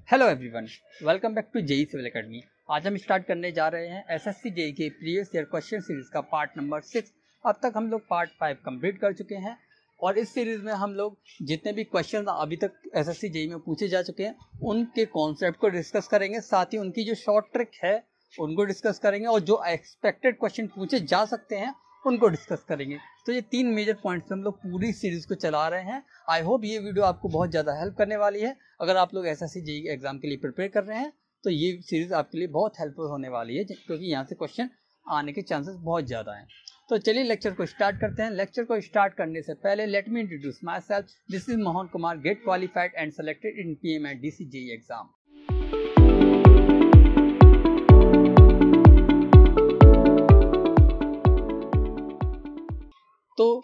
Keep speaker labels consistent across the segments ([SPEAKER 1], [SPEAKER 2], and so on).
[SPEAKER 1] Hello everyone, welcome back to JE civil academy. आज हम start करने जा रहे हैं एसएससी जेई के प्रीवियस ईयर क्वेश्चन सीरीज का पार्ट नंबर 6। अब तक हम लोग पार्ट 5 कंप्लीट कर चुके हैं और इस सीरीज में हम लोग जितने भी क्वेश्चन अभी तक एसएससी जेई में पूछे जा चुके हैं उनके कॉन्सेप्ट को डिस्कस करेंगे, साथ ही उनकी जो शॉर्ट ट्रिक है उनको डिस्कस करेंगे और जो एक्सपेक्टेड क्वेश्चन पूछे जा सकते हैं उनको डिस्कस करेंगे। तो ये 3 मेजर पॉइंट्स हम लोग पूरी सीरीज को चला रहे हैं। आई होप ये वीडियो आपको बहुत ज़्यादा हेल्प करने वाली है। अगर आप लोग एसएससी जेईई एग्जाम के लिए प्रिपेयर कर रहे हैं तो ये सीरीज आपके लिए बहुत हेल्पफुल होने वाली है, क्योंकि यहाँ से क्वेश्चन आने के चांसेस बहुत ज़्यादा हैं। तो चलिए लेक्चर को स्टार्ट करते हैं। लेक्चर को स्टार्ट करने से पहले let me introduce myself. This is Mohan Kumar, GATE qualified and selected in PM and DC JEE exam. तो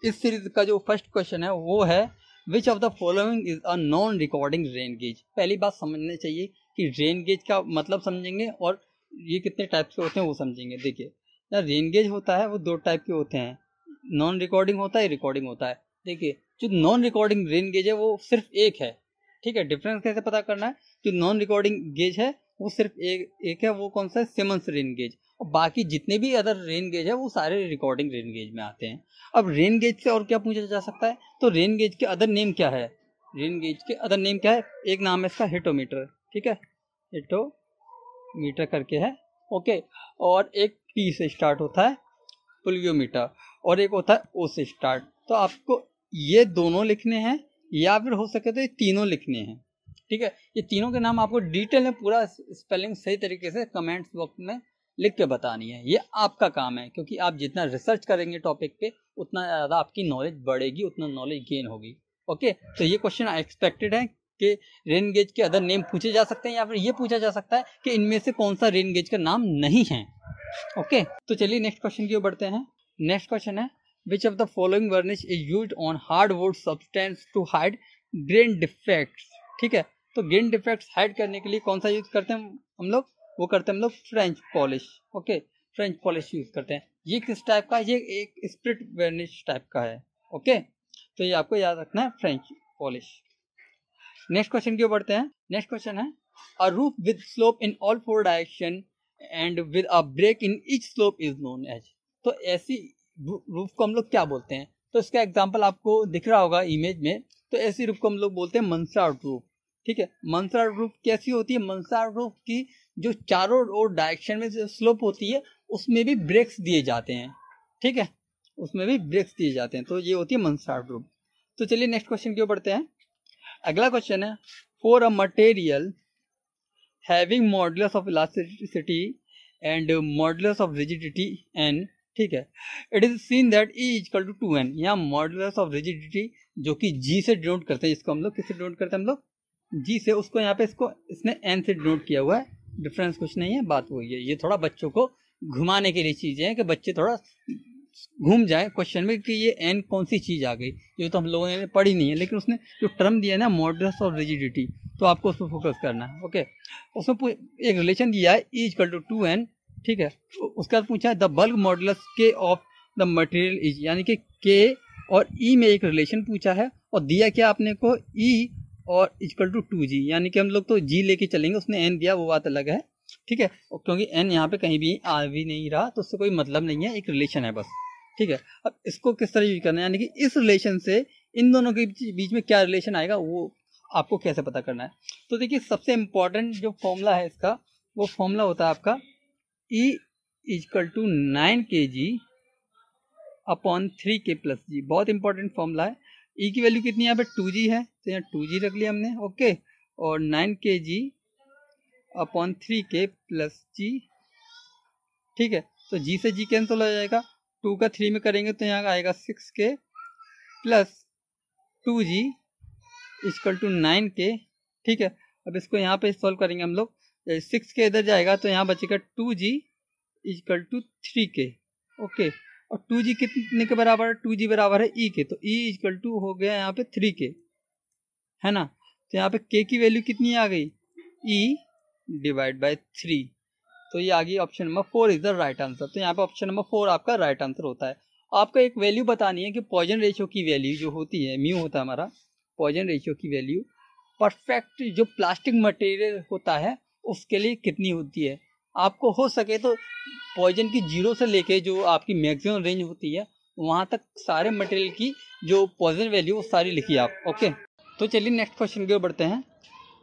[SPEAKER 1] इस सीरीज का जो फर्स्ट क्वेश्चन है वो है which of the following is a non recording rain gauge. पहली बात समझनी चाहिए कि रेन गेज का मतलब समझेंगे और ये कितने टाइप के होते हैं वो समझेंगे। देखिए ना, रेन गेज होता है वो 2 टाइप के होते हैं, नॉन रिकॉर्डिंग होता है, रिकॉर्डिंग होता है। देखिए जो नॉन रिकॉर्डिंग रेन गेज है वो सिर्फ एक है, ठीक है। डिफरेंस कैसे पता करना है? जो नॉन रिकॉर्डिंग गेज है वो सिर्फ एक है, वो कौन सा है? Symons rain gauge. और बाकी जितने भी अदर रेन गेज है वो सारे रिकॉर्डिंग रेन गेज में आते हैं। अब रेन गेज से और क्या पूछा जा सकता है? तो रेन गेज के अदर नेम क्या है? रेन गेज के अदर नेम क्या है? एक नाम है इसका हेटोमीटर, ठीक है, हेटोमीटर करके है, ओके। और एक पी से स्टार्ट होता है, प्लूवियोमीटर, और एक होता है ओ से स्टार्ट। तो आपको ये दोनों लिखने हैं या फिर हो सके तो ये तीनों लिखने हैं, ठीक है। ये तीनों के नाम आपको डिटेल में पूरा स्पेलिंग सही तरीके से कमेंट्स बॉक्स में लिख के बतानी है। ये आपका काम है, क्योंकि आप जितना रिसर्च करेंगे टॉपिक पे उतना ज़्यादा आपकी नॉलेज बढ़ेगी, उतना नॉलेज गेन होगी, ओके। तो ये क्वेश्चन एक्सपेक्टेड है कि रेन गेज के अदर नेम पूछे जा सकते हैं या फिर ये पूछा जा सकता है कि इनमें से कौन सा रेन गेज का नाम नहीं है, ओके। तो चलिए नेक्स्ट क्वेश्चन की ओर बढ़ते हैं। नेक्स्ट क्वेश्चन है which of the following varnish is used on hardwood substance to hide grain defects, ठीक है। तो ग्रेन डिफेक्ट्स हाइड करने के लिए कौन सा यूज करते हैं हम लोग? वो करते हैं हम लोग French polish, okay, French polish use करते हैं। ये किस टाइप का? ये एक स्प्लिट वर्निश टाइप का है, ओके। तो ये आपको याद रखना है, फ्रेंच पॉलिश। नेक्स्ट क्वेश्चन की ओर बढ़ते हैं। नेक्स्ट क्वेश्चन है a roof with slope in all 4 direction and with a break in each slope is known as. तो ऐसी रूफ को हम लोग क्या बोलते हैं? तो इसका एग्जांपल आपको दिख रहा होगा इमेज में। तो ऐसी रूफ को हम लोग बोलते हैं माnsard रूफ, ठीक है। माnsard रूफ कैसी होती है? माnsard रूफ की जो चारों ओर डायरेक्शन में जो स्लोप होती है उसमें भी ब्रेक्स दिए जाते हैं, ठीक है, उसमें भी ब्रेक्स दिए जाते हैं। तो ये होती है माnsard रूफ। तो चलिए नेक्स्ट क्वेश्चन की ओर बढ़ते हैं। अगला क्वेश्चन है for a material having modulus of elasticity and modulus of rigidity n, ठीक है, it is seen that E equal to 2n। यहाँ मॉडुलस ऑफ रिजिडिटी जो कि G से डिनोट करते हैं, इसको हम लोग किससे डिनोट करते हैं? हम लोग G से, उसको यहाँ पे इसको इसने n से डिनोट किया हुआ है। डिफरेंस कुछ नहीं है, बात वही है। ये थोड़ा बच्चों को घुमाने के लिए चीज़ें हैं कि बच्चे थोड़ा घूम जाए क्वेश्चन में कि ये n कौन सी चीज़ आ गई। ये तो हम लोगों ने पढ़ी नहीं है, लेकिन उसने जो टर्म दिया है ना मॉडुलस ऑफ रिजिडिटी, तो आपको उस पर फोकस करना है, ओके। उसमें एक रिलेशन दिया है E इक्वल टू 2n, ठीक है। उसके बाद पूछा है the bulk modulus K of the material is, यानी कि K और E में एक रिलेशन पूछा है और दिया क्या आपने को? E और इक्वल टू 2G, यानी कि हम लोग तो G लेके चलेंगे, उसने n दिया वो बात अलग है, ठीक है। क्योंकि n यहाँ पे कहीं भी आ भी नहीं रहा तो उससे कोई मतलब नहीं है, एक रिलेशन है बस, ठीक है। अब इसको किस तरह यूज करना है, यानी कि इस रिलेशन से इन दोनों के बीच में क्या रिलेशन आएगा वो आपको कैसे पता करना है। तो देखिए सबसे इम्पोर्टेंट जो फॉर्मूला है इसका, वो फॉर्मूला होता है आपका E equal to 9 kg upon 3k plus g. बहुत इंपॉर्टेंट फॉर्मूला है। E की वैल्यू कितनी है? यहाँ पे 2g है, तो यहाँ 2g रख लिया हमने, ओके। और 9 kg अपॉन 3k प्लस जी, ठीक है। तो g से g कैंसिल हो जाएगा, 2 का 3 में करेंगे तो यहाँ आएगा 6k plus 2g equal to 9k, ठीक है। अब इसको यहाँ पे सॉल्व करेंगे हम लोग, 6k इधर जाएगा तो यहाँ बचेगा 2g equal to 3k, okay. और 2g कितने के बराबर है? 2g बराबर है E के, तो E इक्वल टू हो गया यहाँ पे 3k, है ना। तो यहाँ पे k की वैल्यू कितनी आ गई? E divide by 3। तो ये आ गई option number 4 is the right answer. तो यहाँ पे ऑप्शन नंबर 4 आपका राइट आंसर होता है। आपको एक वैल्यू बतानी है कि पॉइजन रेशियो की वैल्यू जो होती है म्यू होता है हमारा, पॉइजन रेशियो की वैल्यू परफेक्ट जो प्लास्टिक मटेरियल होता है उसके लिए कितनी होती है। आपको हो सके तो पॉइजन की 0 से लेके जो आपकी मैक्सिमम रेंज होती है वहाँ तक सारे मटेरियल की जो पॉइजन वैल्यू वो सारी लिखिए आप। ओके, तो चलिए नेक्स्ट क्वेश्चन की ओर बढ़ते हैं।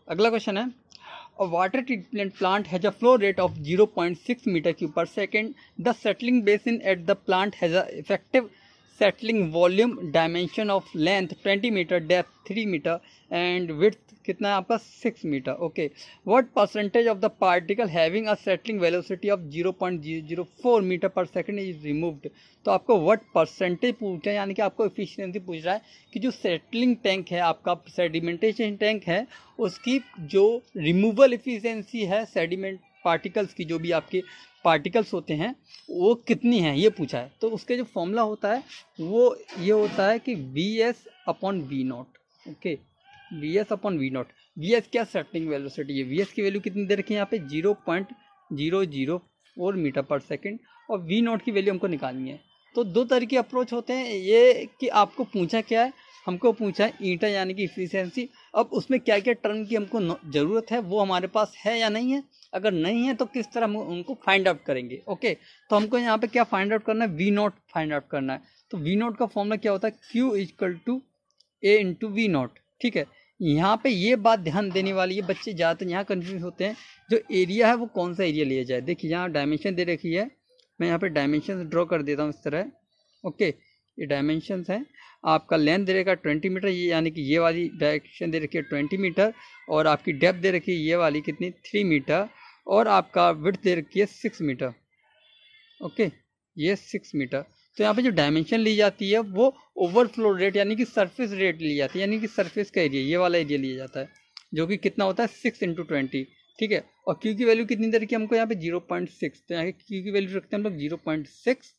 [SPEAKER 1] अगला क्वेश्चन है, a water treatment plant has a flow rate of 0.6 meter cube per second. The settling basin at the plant has a effective settling volume dimension of length 20 meter, depth 3 meter and width कितना है आपका 6 मीटर। Okay, what percentage of the particle having a settling velocity of 0.004 metre पर second is removed। तो आपको what percentage पूछा है, यानी कि आपको एफिशिएंसी पूछ रहा है कि जो सेटलिंग टैंक है आपका, सेडिमेंटेशन टैंक है, उसकी जो रिमूवल एफिशिएंसी है सेडिमेंट पार्टिकल्स की, जो भी आपके पार्टिकल्स होते हैं वो कितनी है ये पूछा है। तो उसके जो फॉर्मूला होता है वो ये होता है कि VS upon V not. Okay, VS upon V not. VS क्या सेटलिंग वेलोसिटी है, VS की वैल्यू कितनी दे रखी है यहाँ पे 0.004 मीटर पर सेकेंड और V नॉट की वैल्यू हमको निकालनी है। तो दो तरह के अप्रोच होते हैं, ये कि आपको पूछा क्या है, हमको पूछा है ईटा यानी कि इफिशियंसी। अब उसमें क्या क्या टर्म की हमको ज़रूरत है वो हमारे पास है या नहीं है, अगर नहीं है तो किस तरह हम उनको फाइंड आउट करेंगे। ओके, तो हमको यहाँ पे क्या फाइंड आउट करना है, V नॉट फाइंड आउट करना है। तो V नॉट का फॉर्मूला क्या होता है, Q equal to A into V nought. ठीक है, यहाँ पे ये बात ध्यान देने वाली है, बच्चे ज़्यादातर यहाँ कन्फ्यूज होते हैं, जो एरिया है वो कौन सा एरिया लिया जाए। देखिए यहाँ डायमेंशन दे रखी है, मैं यहाँ पे डायमेंशन ड्रॉ कर देता हूँ इस तरह। ओके, ये डायमेंशंस हैं, आपका लेंथ दे रखा 20 मीटर, ये यानी कि ये वाली डायरेक्शन दे रखी है 20 मीटर, और आपकी डेप्थ दे रखी है ये वाली कितनी 3 मीटर, और आपका विड्थ दे रखी है 6 मीटर। ओके, ये 6 मीटर। तो यहाँ पे जो डायमेंशन ली जाती है वो ओवरफ्लो रेट यानी कि सरफेस रेट ली जाती है, यानी कि सरफेस का एरिया, ये वाला एरिया लिया जाता है, जो कि कितना होता है 6 इंटू 20। ठीक है, और क्यू की वैल्यू कितनी दे रखी है हमको यहाँ पे 0.6, तो यहाँ क्यू की वैल्यू रखते हैं हम लोग 0.6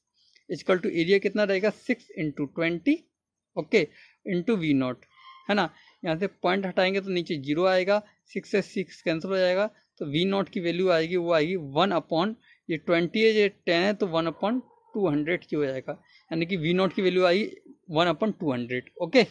[SPEAKER 1] इक्वल टू एरिया कितना रहेगा 6 into 20। Okay, into V not, है ना। यहाँ से पॉइंट हटाएंगे तो नीचे 0 आएगा, 6 से 6 कैंसिल हो जाएगा, तो V नॉट की वैल्यू आएगी, वो आएगी 1 अपॉन ये 20 है, ये 10 है, तो 1 अपॉन 200 की हो जाएगा, यानी कि V नॉट की वैल्यू आएगी 1 अपॉन 200। ओके,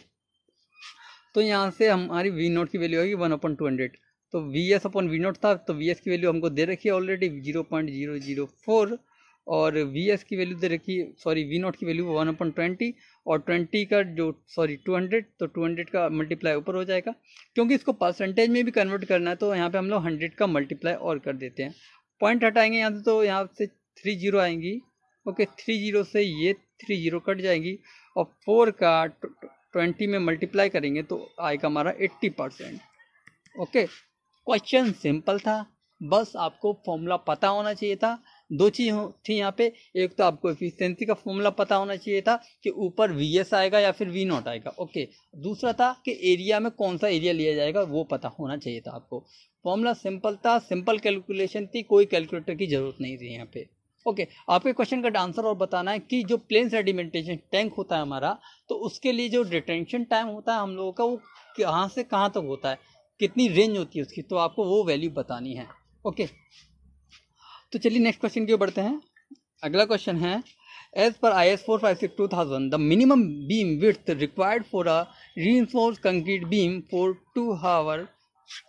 [SPEAKER 1] तो यहाँ से हमारी V नॉट की वैल्यू आएगी 1 अपॉन 200। तो VS अपॉन V नॉट था, तो VS की वैल्यू हमको दे रखी है ऑलरेडी 0.004, और VS की वैल्यू दे रखी है, सॉरी V नॉट की वैल्यू 1 अपॉन 20, और 20 का जो 200, तो 200 का मल्टीप्लाई ऊपर हो जाएगा, क्योंकि इसको परसेंटेज में भी कन्वर्ट करना है, तो यहाँ पे हम लोग 100 का मल्टीप्लाई और कर देते हैं। पॉइंट हटाएंगे यहाँ से, तो यहाँ से 3 जीरो आएंगी। ओके, 3 जीरो से ये 3 जीरो कट जाएंगी, और 4 का 20 में मल्टीप्लाई करेंगे तो आएगा हमारा 80%। ओके, क्वेश्चन सिंपल था, बस आपको फॉर्मूला पता होना चाहिए था। दो चीज़ थी यहाँ पे, एक तो आपको एफिशिएंसी का फॉर्मूला पता होना चाहिए था कि ऊपर VS आएगा या फिर V नॉट आएगा। ओके, दूसरा था कि एरिया में कौन सा एरिया लिया जाएगा वो पता होना चाहिए था आपको। फॉर्मूला सिंपल था, सिंपल कैलकुलेशन थी, कोई कैलकुलेटर की जरूरत नहीं थी यहाँ पे। ओके, आपके क्वेश्चन का आंसर और बताना है कि जो प्लेन सेडिमेंटेशन टैंक होता है हमारा, तो उसके लिए जो रिटेंशन टाइम होता है हम लोगों का, वो कहाँ से कहाँ तक होता है, कितनी रेंज होती है उसकी, तो आपको वो वैल्यू बतानी है। ओके, तो चलिए नेक्स्ट क्वेश्चन की ओर बढ़ते हैं। अगला क्वेश्चन है, as per IS 456-2000 the minimum beam width required for a reinforced concrete beam for 2 hour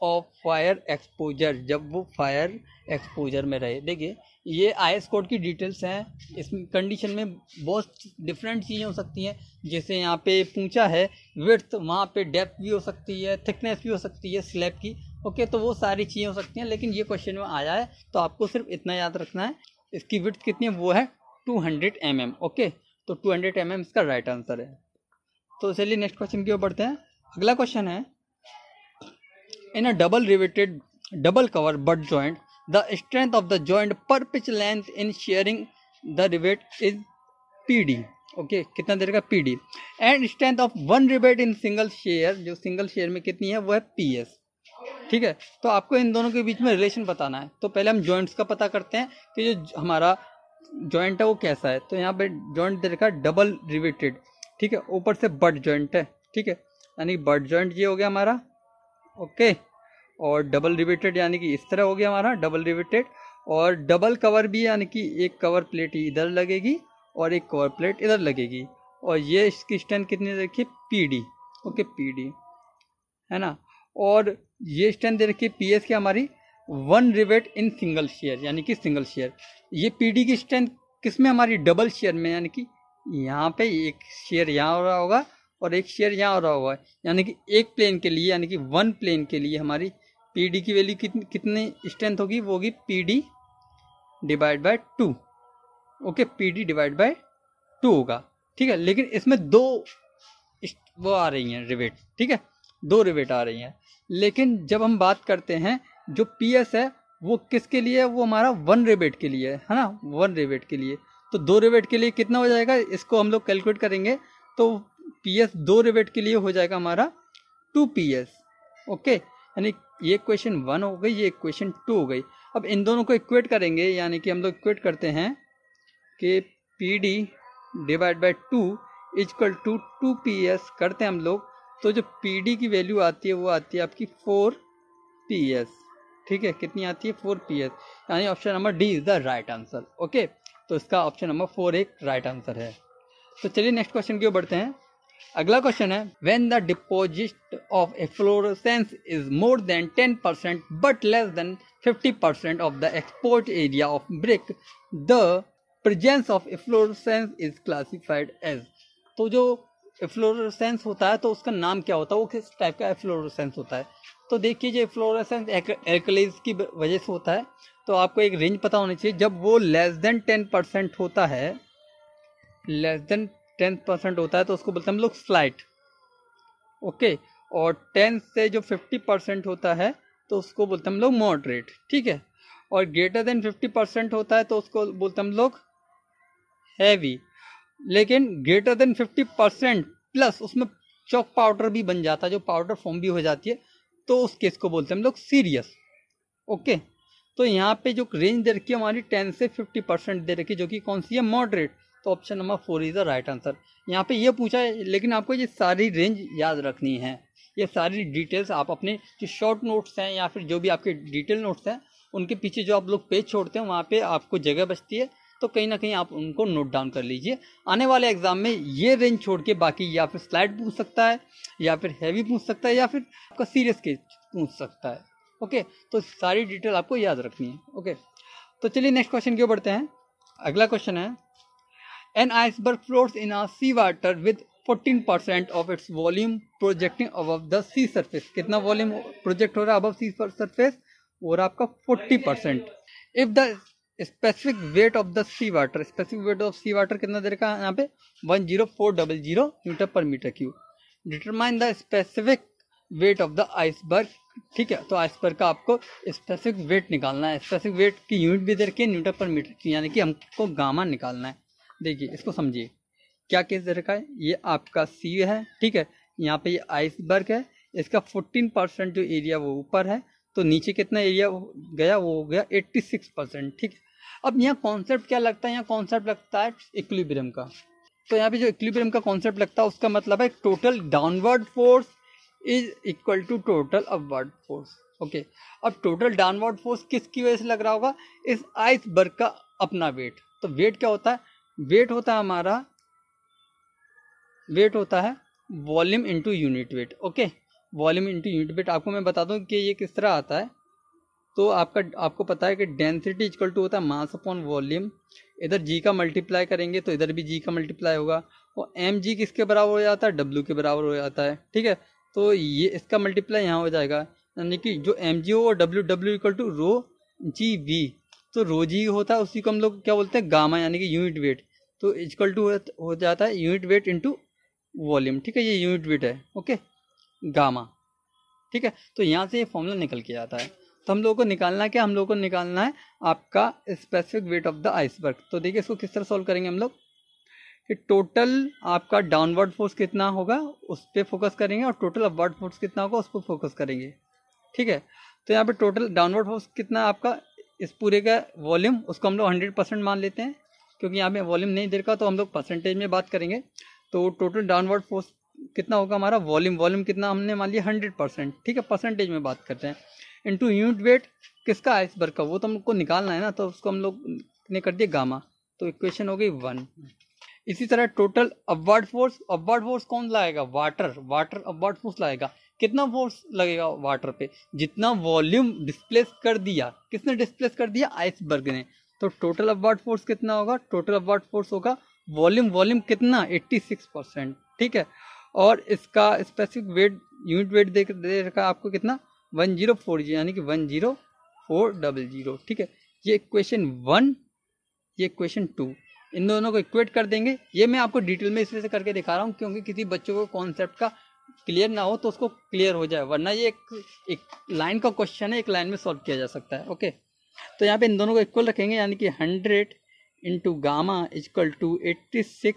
[SPEAKER 1] of fire exposure, जब वो फायर एक्सपोजर में रहे। देखिए ये IS कोड की डिटेल्स हैं, इस कंडीशन में बहुत डिफरेंट चीज़ें हो सकती हैं, जैसे यहाँ पे पूछा है विड्थ, वहाँ पे डेप्थ भी हो सकती है, थिकनेस भी हो सकती है स्लैब की। ओके, तो वो सारी चीज़ें हो सकती हैं, लेकिन ये क्वेश्चन में आया है तो आपको सिर्फ इतना याद रखना है, इसकी विड्थ कितनी है, वो है 200 mm। ओके, तो 200 mm इसका राइट आंसर है। तो चलिए नेक्स्ट क्वेश्चन की ओर बढ़ते हैं। अगला क्वेश्चन है, in a double riveted double cover butt joint the strength of the joint per pitch length in sharing the rivet is PD। Okay, कितना दे रखा PD, and strength of one rivet in single share, जो single share में कितनी है वो है PS। ठीक है, तो आपको इन दोनों के बीच में रिलेशन बताना है। तो पहले हम जॉइंट्स का पता करते हैं कि जो हमारा जॉइंट है वो कैसा है। तो यहाँ पे जॉइंट दे रखा है डबल रिवेटेड, ठीक है, ऊपर से बट जॉइंट है, ठीक है, यानी बट जॉइंट ये हो गया हमारा। ओके, और डबल रिवेटेड यानी कि इस तरह हो गया हमारा डबल रिवेटेड, और डबल कवर भी यानी कि एक कवर प्लेट इधर लगेगी और एक कवर प्लेट इधर लगेगी, और ये इसकी स्ट्रेंथ कितनी रखी है PD। ओके, PD है ना, और ये स्ट्रेंथ दे रखी है पी एस की हमारी 1 रिवेट इन सिंगल शेयर यानी कि सिंगल शेयर। ये पी डी की स्ट्रेंथ किस में हमारी डबल शेयर में, यानी कि यहाँ पे एक शेयर यहाँ हो रहा होगा और एक शेयर यहाँ हो रहा होगा, यानी कि एक प्लेन के लिए यानी कि 1 प्लेन के लिए हमारी पी डी की वैल्यू कितनी स्ट्रेंथ होगी, वो होगी P D divide by 2। Okay, P D divide by 2 होगा, ठीक है। लेकिन इसमें 2 वो आ रही हैं रिवेट, ठीक है, 2 रिवेट आ रही हैं। लेकिन जब हम बात करते हैं जो पी एस है वो किसके लिए है, वो हमारा 1 रिवेट के लिए है ना, 1 रिवेट के लिए। तो 2 रिवेट के लिए कितना हो जाएगा, इसको हम लोग कैलकुलेट करेंगे तो पी एस 2 रिवेट के लिए हो जाएगा हमारा 2 पी एस। ओके, यानी ये क्वेश्चन 1 हो गई, ये क्वेश्चन 2 हो गई। अब इन दोनों को इक्वेट करेंगे, यानी कि हम लोग इक्वेट करते हैं कि P D divide by 2 equal to 2 P S करते हैं हम लोग, तो जो पी डी की वैल्यू आती है वो आती है आपकी 4 पी एस, ठीक है। कितनी आती है, 4 पी एस, यानी option number D is the right answer. Okay, तो इसका ऑप्शन नंबर 4 एक राइट आंसर है। तो चलिए नेक्स्ट क्वेश्चन की ओर बढ़ते हैं। अगला क्वेश्चन है, when the deposit of efflorescence is more than 10% but less than 50% of the export area of brick, the presence of efflorescence is classified as. तो जो एफ्लोरेसेंस होता है तो उसका नाम क्या होता है, वो किस टाइप का एफ्लोरेसेंस होता है। तो देखिए, जो एफ्लोरेसेंस एल्कलीज की वजह से होता है, तो आपको एक रेंज पता होनी चाहिए। जब वो लेस देन 10% होता है, लेस देन 10% होता है तो उसको बोलते हैं हम लोग स्लाइट। ओके, और 10 से जो 50% होता है तो उसको बोलते हैं हम लोग मॉडरेट, ठीक है। और ग्रेटर देन 50% होता है तो उसको बोलते हैं हम लोग हैवी। लेकिन ग्रेटर देन 50% प्लस उसमें चॉक पाउडर भी बन जाता है, जो पाउडर फॉर्म भी हो जाती है, तो उस केस को बोलते हैं हम लोग सीरियस। ओके, तो यहाँ पे जो रेंज दे रखी है हमारी 10 से 50% दे रखी है, जो कि कौन सी है, मॉडरेट। तो option number 4 is the right answer. यहाँ पे ये पूछा है, लेकिन आपको ये सारी रेंज याद रखनी है। ये सारी डिटेल्स आप अपने जो शॉर्ट नोट्स हैं या फिर जो भी आपके डिटेल नोट्स हैं, उनके पीछे जो आप लोग पेज छोड़ते हैं वहाँ पे आपको जगह बचती है, तो कहीं ना कहीं आप उनको नोट डाउन कर लीजिए। आने वाले एग्जाम में ये रेंज छोड़ के बाकी या फिर स्लाइड पूछ सकता है, या फिर हैवी पूछ सकता है, या फिर आपका सीरियस केस पूछ सकता है। ओके, तो सारी डिटेल आपको याद रखनी है। ओके, तो चलिए नेक्स्ट क्वेश्चन की ओर बढ़ते हैं। अगला क्वेश्चन है, an iceberg floats in a sea water with 14% of its volume projecting above the sea surface. कितना वॉल्यूम प्रोजेक्ट हो रहा है अबव सी सरफेस, और आपका 40%। If the specific weight of the sea water, specific weight of sea water कितना दे रखा है यहाँ पे, 10400 मीटर पर metre cube. Determine the specific weight of the iceberg, ठीक है। तो आइसबर्ग का आपको स्पेसिफिक वेट निकालना है। स्पेसिफिक वेट की यूनिट भी दे रखी है न्यूटन पर मीटर की, यानी कि हमको गामा निकालना है। देखिए इसको समझिए, क्या केस दे रखा है, ये आपका सी है, ठीक है। यहाँ पे ये आइसबर्ग है, इसका 14% जो एरिया वो ऊपर है, तो नीचे कितना एरिया गया, वो हो गया 86%, ठीक है। अब यहाँ कॉन्सेप्ट क्या लगता है, यहाँ कॉन्सेप्ट लगता है इक्विलिब्रियम का। तो यहाँ पे जो इक्विलिब्रियम का कॉन्सेप्ट लगता है उसका मतलब है total downward force is equal to total upward force. Okay, अब टोटल डाउनवर्ड फोर्स किसकी वजह से लग रहा होगा, इस आइसबर्ग का अपना वेट। तो वेट क्या होता है, वेट होता है हमारा, वेट होता है volume into unit weight. Okay, volume into unit weight. आपको मैं बता दूं कि ये किस तरह आता है। तो आपको पता है कि डेंसिटी इक्वल टू होता है मास अपॉन वॉल्यूम। इधर जी का मल्टीप्लाई करेंगे तो इधर भी जी का मल्टीप्लाई होगा, और एम जी किसके बराबर हो जाता है, डब्ल्यू के बराबर हो जाता है, ठीक है। तो ये इसका मल्टीप्लाई यहाँ हो जाएगा, यानी कि जो एम जी हो और W, W equal to rho G V. तो रो जी होता है, उसी को हम लोग क्या बोलते हैं, गामा, यानी कि यूनिट वेट। तो इक्वल टू हो जाता है यूनिट वेट इंटू वॉल्यूम, ठीक है। ये यूनिट वेट है, ओके, गामा, ठीक है। तो यहाँ से ये फॉर्मूला निकल के आता है। तो हम लोगों को निकालना है क्या, हम लोगों को निकालना है आपका specific weight of the iceberg. तो देखिए इसको किस तरह सॉल्व करेंगे हम लोग, कि टोटल आपका डाउनवर्ड फोर्स कितना होगा उस पर फोकस करेंगे, और टोटल अपवर्ड फोर्स कितना होगा उस पर फोकस करेंगे, ठीक है। तो यहाँ पे टोटल डाउनवर्ड फोर्स कितना है आपका, इस पूरे का वॉल्यूम, उसको हम लोग 100% मान लेते हैं, क्योंकि यहाँ पे वॉल्यूम नहीं दे रखा, तो हम लोग परसेंटेज में बात करेंगे। तो टोटल डाउनवर्ड फोर्स कितना होगा हमारा, वॉल्यूम कितना हमने मान लिया 100%, ठीक है, परसेंटेज में बात करते हैं, इनटू यूनिट वेट किसका, आइसबर्ग का, वो तो हमको निकालना है ना, तो उसको हम लोग ने कर दिया गामा। तो इक्वेशन हो गई 1। इसी तरह टोटल अपवर्ड फोर्स कौन लाएगा, वाटर अपवर्ड फोर्स लाएगा, कितना फोर्स लगेगा वाटर पे, जितना वॉल्यूम डिस्प्लेस कर दिया, किसने डिस्प्लेस कर दिया, आइसबर्ग ने। तो टोटल अपवर्ड फोर्स कितना होगा, टोटल अपवर्ड फोर्स होगा वॉल्यूम कितना 86%, ठीक है। और इसका स्पेसिफिक वेट, यूनिट वेट दे रखा आपको कितना 1040, यानी कि 10400, ठीक है। ये क्वेश्चन 1, ये क्वेश्चन 2, इन दोनों को इक्वेट कर देंगे। ये मैं आपको डिटेल में इसलिए से करके दिखा रहा हूँ क्योंकि किसी बच्चों को कॉन्सेप्ट का क्लियर ना हो तो उसको क्लियर हो जाए, वरना ये एक लाइन का क्वेश्चन है, एक लाइन में सॉल्व किया जा सकता है। ओके, तो यहाँ पे इन दोनों को इक्वल रखेंगे, यानी कि 100 into gamma equal to 86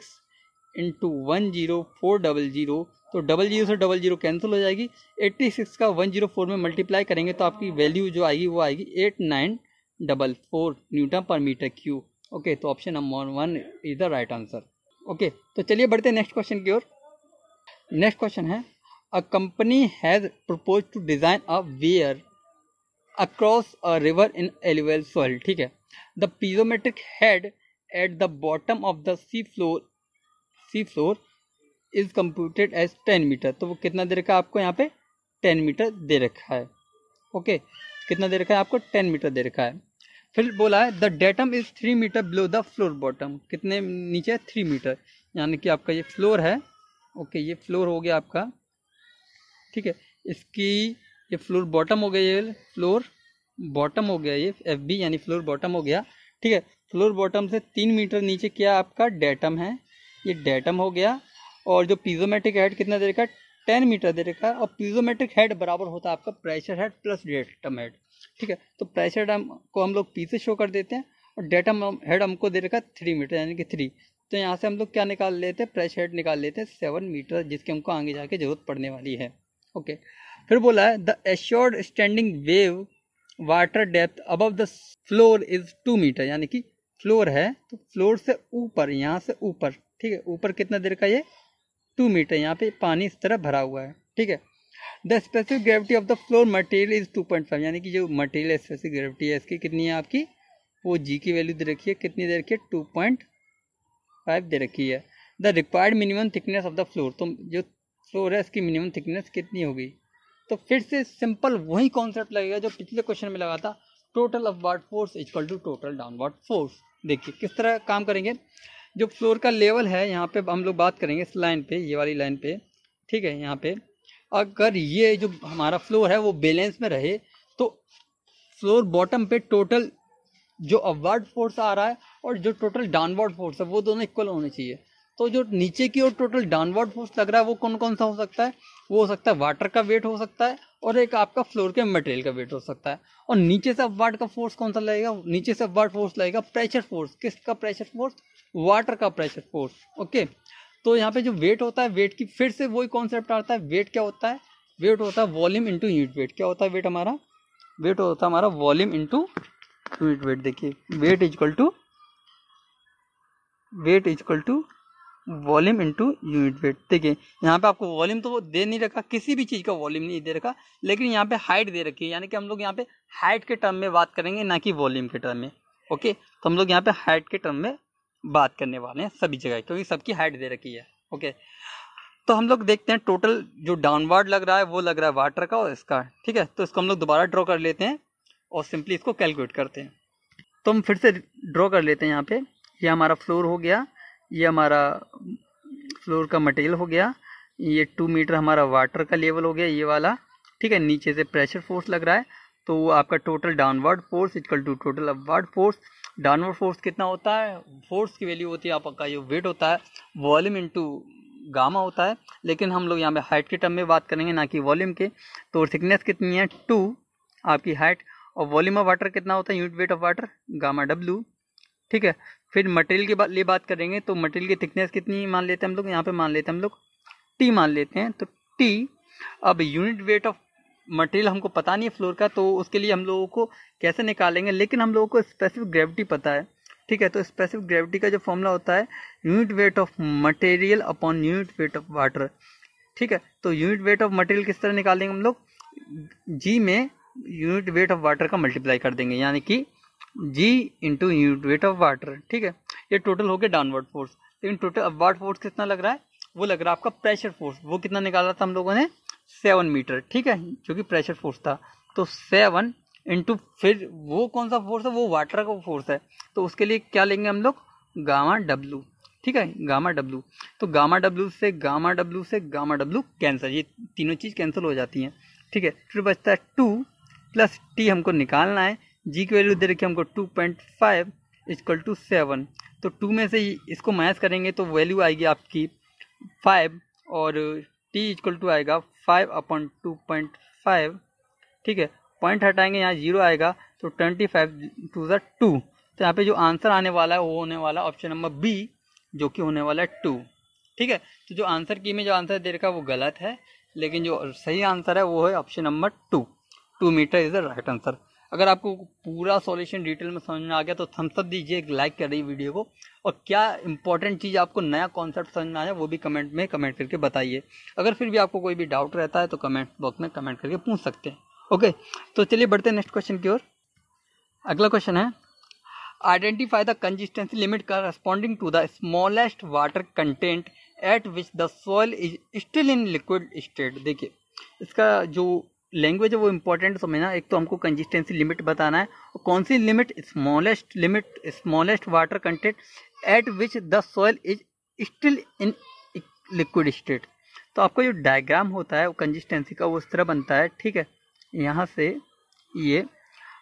[SPEAKER 1] into 10400, तो 00 से 00 कैंसिल हो जाएगी। 86 का 104 में मल्टीप्लाई करेंगे तो आपकी वैल्यू जो आएगी वो आएगी 8944 न्यूटन पर मीटर क्यूब। ओके, तो option number 1 is the right answer. Okay, तो चलिए बढ़ते हैं नेक्स्ट क्वेश्चन की ओर। नेक्स्ट क्वेश्चन है, a company has propose to design a weir across a river in alluvial soil, ठीक है। The piezometric head at the bottom of the sea floor is computed as 10 metre. तो वो कितना दे रखा है आपको, यहाँ पे 10 मीटर दे रखा है। ओके, कितना दे रखा है आपको, 10 मीटर दे रखा है। फिर बोला है the datum is 3 metre below the floor bottom, कितने नीचे है 3 मीटर, यानी कि आपका ये फ्लोर है। ओके, ये फ्लोर हो गया आपका, ठीक है। इसकी ये फ्लोर बॉटम हो गया, ये फ्लोर बॉटम हो गया, ये एफ बी यानी फ्लोर बॉटम हो गया, ठीक है। फ्लोर बॉटम से 3 मीटर नीचे क्या आपका डेटम है, ये डेटम हो गया। और जो पीजोमेट्रिक हेड कितना दे रखा है, 10 मीटर दे रखा है। और पीजोमेट्रिक हेड बराबर होता है आपका pressure head plus datum head, ठीक है। तो प्रेशर हेड को हम लोग पी से शो कर देते हैं और डेटम हेड हमको दे रखा है 3 मीटर यानी कि 3। तो यहाँ से हम लोग क्या निकाल लेते हैं, प्रेशर हेड निकाल लेते हैं 7 मीटर, जिसकी हमको आगे जाके जरूरत पड़ने वाली है। ओके, फिर बोला है the assured standing wave water depth above the floor is 2 metre, यानी कि फ्लोर है तो फ्लोर से ऊपर, यहाँ से ऊपर, ठीक है, ऊपर कितना दे रखा है, ये 2 मीटर, यहाँ पे पानी इस तरह भरा हुआ है, ठीक है। The specific gravity of the floor material is 2.5, यानी कि जो मटेरियल स्पेसिफिक ग्रेविटी है इसकी कितनी है आपकी, वो जी की वैल्यू दे रखी है, कितनी दे रखी है 2.5 दे रखी है। The required minimum thickness of the floor, तो जो फ्लोर है इसकी मिनिमम थिकनेस कितनी होगी। तो फिर से सिंपल वही कॉन्सेप्ट लगेगा जो पिछले क्वेश्चन में लगा था, total upward force equal to total downward force. देखिए किस तरह काम करेंगे, जो फ्लोर का लेवल है यहाँ पे हम लोग बात करेंगे इस लाइन पे, ये वाली लाइन पे, ठीक है। यहाँ पे अगर ये जो हमारा फ्लोर है वो बैलेंस में रहे तो फ्लोर बॉटम पे टोटल जो अपवर्ड फोर्स आ रहा है और जो टोटल डाउनवर्ड फोर्स है वो दोनों इक्वल होने चाहिए। तो जो नीचे की ओर टोटल डाउनवर्ड फोर्स लग रहा है वो कौन कौन सा हो सकता है, वो हो सकता है वाटर का वेट हो सकता है और एक आपका फ्लोर के मटेरियल का वेट हो सकता है। और नीचे से अपवर्ड का फोर्स कौन सा लगेगा, नीचे से अपवर्ड फोर्स लगेगा प्रेशर फोर्स, किसका प्रेशर फोर्स, वाटर का प्रेशर फोर्स। ओके, तो यहाँ पे जो वेट होता है, वेट की फिर से वही कॉन्सेप्ट आता है, वेट क्या होता है, वेट होता है वॉल्यूम इंटू यूनिट वेट। क्या होता है वेट हमारा, वेट होता है हमारा वॉल्यूम इंटू यूनिट वेट। देखिए weight equal to volume into unit weight. देखिए यहाँ पे आपको वॉल्यूम तो दे नहीं रखा, किसी भी चीज़ का वॉल्यूम नहीं दे रखा, लेकिन यहाँ पे हाइट दे रखी है, यानी कि हम लोग यहाँ पे हाइट के टर्म में बात करेंगे ना कि वॉल्यूम के टर्म में। ओके, तो हम लोग यहाँ पे हाइट के टर्म में बात करने वाले हैं सभी जगह, क्योंकि सबकी हाइट दे रखी है। ओके, तो हम लोग देखते हैं टोटल जो डाउनवर्ड लग रहा है वो लग रहा है वाटर का और इसका, ठीक है। तो इसको हम लोग दोबारा ड्रॉ कर लेते हैं और सिंपली इसको कैलकुलेट करते हैं। तो हम फिर से ड्रॉ कर लेते हैं। यहाँ पे ये हमारा फ्लोर हो गया, ये हमारा फ्लोर का मटेरियल हो गया, ये 2 मीटर हमारा वाटर का लेवल हो गया ये वाला, ठीक है। नीचे से प्रेशर फोर्स लग रहा है, तो वो आपका total downward force equal to total upward force. Downward force कितना होता है, फोर्स की वैल्यू होती है आपका जो वेट होता है वॉल्यूम इंटू गामा होता है, लेकिन हम लोग यहाँ पे हाइट के टर्म में बात करेंगे ना कि वॉल्यूम के। तो थिकनेस कितनी है 2 आपकी हाइट, और वॉल्यूम ऑफ वाटर कितना होता है, unit weight of water gamma W, ठीक है। फिर मटेरियल के लिए बात करेंगे तो मटेरियल की थिकनेस कितनी मान लेते हैं हम लोग, यहाँ पे मान लेते हैं हम लोग टी मान लेते हैं, तो टी। अब यूनिट वेट ऑफ मटेरियल हमको पता नहीं है फ्लोर का, तो उसके लिए हम लोगों को कैसे निकालेंगे, लेकिन हम लोगों को स्पेसिफिक ग्रेविटी पता है, ठीक है। तो स्पेसिफिक ग्रेविटी का जो फॉर्मूला होता है unit weight of material upon unit weight of water, ठीक है। तो यूनिट वेट ऑफ मटेरियल किस तरह निकालेंगे हम लोग, जी में यूनिट वेट ऑफ वाटर का मल्टीप्लाई कर देंगे, यानी कि g into unit weight of water, ठीक है। ये टोटल हो गया डाउनवर्ड फोर्स, लेकिन टोटल अपवर्ड फोर्स कितना लग रहा है, वो लग रहा है आपका प्रेशर फोर्स। वो कितना निकाला था हम लोगों ने 7 मीटर, ठीक है, जो कि प्रेशर फोर्स था। तो 7 इंटू, फिर वो कौन सा फोर्स है, वो वाटर का फोर्स है, तो उसके लिए क्या लेंगे हम लोग, गामा डब्ल्यू, ठीक है, गामा डब्ल्यू। तो गामा डब्ल्यू से गामा डब्ल्यू से गामा डब्ल्यू कैंसिल, ये तीनों चीज़ कैंसिल हो जाती हैं, ठीक है। फिर बचता है 2 प्लस टी हमको निकालना है, जी की वैल्यू दे रखी है हमको 2.5 इक्वल टू 7। तो 2 में से इसको माइनस करेंगे तो वैल्यू आएगी आपकी 5 और टी इक्वल टू आएगा 5/2.5, ठीक है। पॉइंट हटाएंगे, यहाँ 0 आएगा, तो 25 टू ज़ 2। तो यहाँ पे जो आंसर आने वाला है वो होने वाला ऑप्शन नंबर बी, जो कि होने वाला है 2, ठीक है। तो जो आंसर की में जो आंसर दे रखा है वो गलत है, लेकिन जो सही आंसर है वो है option number 2 metre is the right answer. अगर आपको पूरा सॉल्यूशन डिटेल में समझ में आ गया तो थम्स अप दीजिए, एक लाइक कर रही वीडियो को, और क्या इंपॉर्टेंट चीज़ आपको नया कॉन्सेप्ट समझ में आया वो भी कमेंट में कमेंट करके बताइए। अगर फिर भी आपको कोई भी डाउट रहता है तो कमेंट बॉक्स में कमेंट करके पूछ सकते हैं। ओके, तो चलिए बढ़ते हैं नेक्स्ट क्वेश्चन की ओर। अगला क्वेश्चन है, identify the consistency limit corresponding to the smallest water content at which the soil is still in liquid state. देखिए, इसका जो लैंग्वेज है वो इंपॉर्टेंट समझना। एक तो हमको कंसिस्टेंसी लिमिट बताना है, और कौन सी limit, smallest water content at which the soil is still in liquid state. तो आपका जो डायग्राम होता है वो कंसिस्टेंसी का वो इस तरह बनता है, ठीक है। यहाँ से ये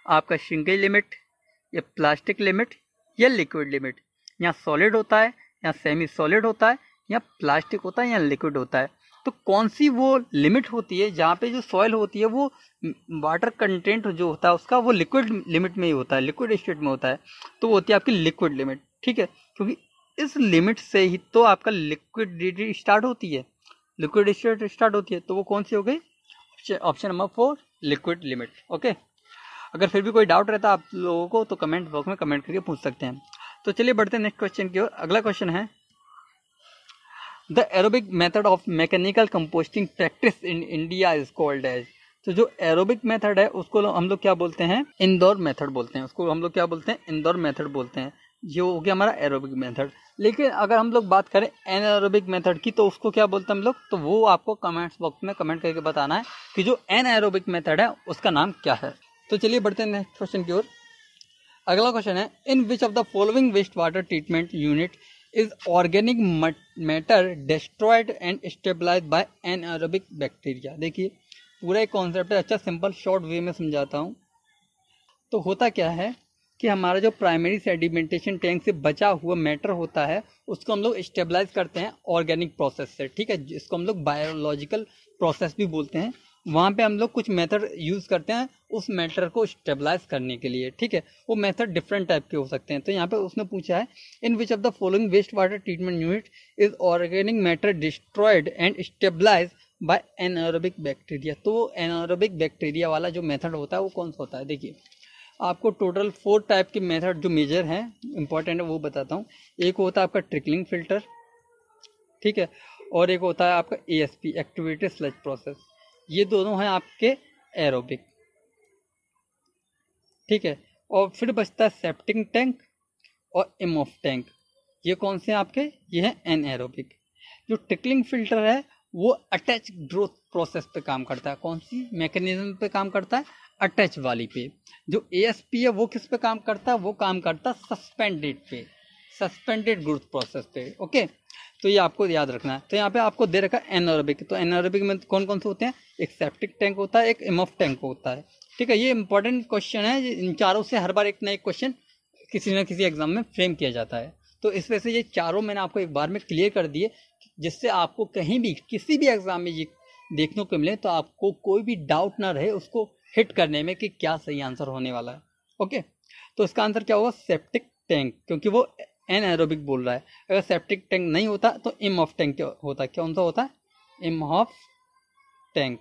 [SPEAKER 1] आपका श्रिंकेज लिमिट, या प्लास्टिक लिमिट, या लिक्विड लिमिट। यहाँ सॉलिड होता है, यहाँ सेमी सॉलिड होता है, यहाँ प्लास्टिक होता है, यहाँ लिक्विड होता है। तो कौन सी वो लिमिट होती है जहाँ पे जो सॉइल होती है वो वाटर कंटेंट जो होता है उसका वो लिक्विड लिमिट में ही होता है, लिक्विड स्टेट में होता है, तो वो होती है आपकी लिक्विड लिमिट, ठीक है। क्योंकि इस लिमिट से ही तो आपका लिक्विडिटी स्टार्ट होती है, लिक्विड स्टेट स्टार्ट होती है। तो वो कौन सी हो गई, option number 4 liquid limit. Okay, अगर फिर भी कोई डाउट रहता है आप लोगों को तो कमेंट बॉक्स में कमेंट करके पूछ सकते हैं। तो चलिए बढ़ते हैं नेक्स्ट क्वेश्चन की ओर। अगला क्वेश्चन है, the aerobic method of mechanical composting practice in India is called as. तो जो एरोबिक मेथड है उसको हम लोग क्या बोलते हैं, इंडोर मेथड बोलते हैं, उसको हम लोग क्या बोलते हैं, इंडोर मेथड बोलते हैं। ये हो गया हमारा एरोबिक मेथड। लेकिन अगर हम लोग बात करें एनाएरोबिक मेथड की तो उसको क्या बोलते हैं हम लोग, तो वो आपको कमेंट्स बॉक्स में कमेंट करके बताना है कि जो एनाएरोबिक मेथड है उसका नाम क्या है। तो चलिए बढ़ते हैं नेक्स्ट क्वेश्चन की ओर। अगला क्वेश्चन है, in which of the following waste water treatment unit is organic matter destroyed and stabilize by anaerobic bacteria. देखिए, पूरा एक कॉन्सेप्ट है, अच्छा सिंपल शॉर्ट वे में समझाता हूँ। तो होता क्या है कि हमारा जो प्राइमरी सेडिमेंटेशन टैंक से बचा हुआ मैटर होता है उसको हम लोग स्टेबलाइज करते हैं ऑर्गेनिक प्रोसेस से, ठीक है, जिसको हम लोग बायोलॉजिकल प्रोसेस भी बोलते हैं। वहाँ पे हम लोग कुछ मेथड यूज़ करते हैं उस मैटर को स्टेबलाइज करने के लिए, ठीक है। वो मेथड डिफरेंट टाइप के हो सकते हैं। तो यहाँ पे उसने पूछा है, in which of the following waste water treatment unit is organic matter destroyed and stabilize by anaerobic bacteria. तो एनाएरोबिक बैक्टीरिया वाला जो मेथड होता है वो कौन सा होता है। देखिए, आपको टोटल 4 टाइप के मेथड जो मेजर हैं इंपॉर्टेंट है वो बताता हूँ। एक होता है आपका ट्रिकलिंग फिल्टर, ठीक है, और एक होता है आपका ASP एक्टिवेटेड स्लज प्रोसेस। ये दोनों हैं आपके एरोबिक, ठीक है। और फिर बचता है सेप्टिंग टैंक और इमॉफ टैंक। ये कौन से हैं आपके, ये हैं एनएरोबिक। जो ट्रिकलिंग फिल्टर है वो अटैच ग्रोथ प्रोसेस पे काम करता है। कौन सी मैकेनिज्म पे काम करता है, अटैच वाली पे। जो ASP है वो किस पे काम करता है, वो काम करता है सस्पेंडेड पे, सस्पेंडेड ग्रोथ प्रोसेस पे। ओके, तो ये आपको याद रखना है। तो यहाँ पे आपको दे रखा है एनाएरोबिक। तो एनाएरोबिक में कौन कौन से होते हैं, एक सेप्टिक टैंक होता है, एक इमॉफ टैंक होता है, ठीक है। ये इंपॉर्टेंट क्वेश्चन है, इन चारों से हर बार एक ना एक क्वेश्चन किसी न किसी एग्जाम में फ्रेम किया जाता है। तो इस वजह से ये चारों मैंने आपको एक बार में क्लियर कर दिए, जिससे आपको कहीं भी किसी भी एग्जाम में ये देखने को मिले तो आपको कोई भी डाउट ना रहे उसको हिट करने में कि क्या सही आंसर होने वाला है। ओके, तो इसका आंसर क्या होगा, सेप्टिक टैंक, क्योंकि वो एनाएरोबिक बोल रहा है। अगर सेप्टिक टैंक नहीं होता तो इमॉफ टैंक होता है। कौन सा होता है, इमॉफ टैंक।